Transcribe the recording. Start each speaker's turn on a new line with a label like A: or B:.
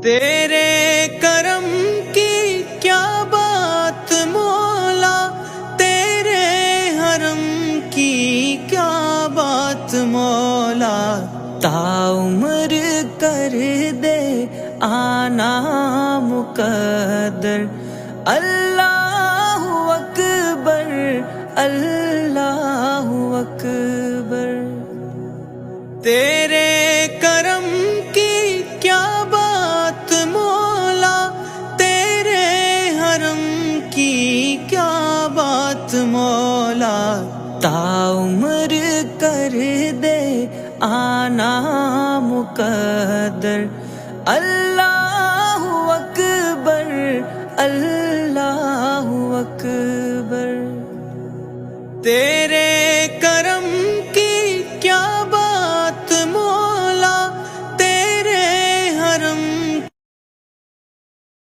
A: تیرے کرم کی کیا بات مولا، تیرے حرم کی کیا بات مولا، تعمر کر دے آنا مقدر، اللہ اکبر اللہ اکبر۔ تیرے کرم کی کیا بات مولا، تیرے حرم کی کیا بات مولا، تعمر کر دے آنا مقدر، اللہ اکبر اللہ اکبر۔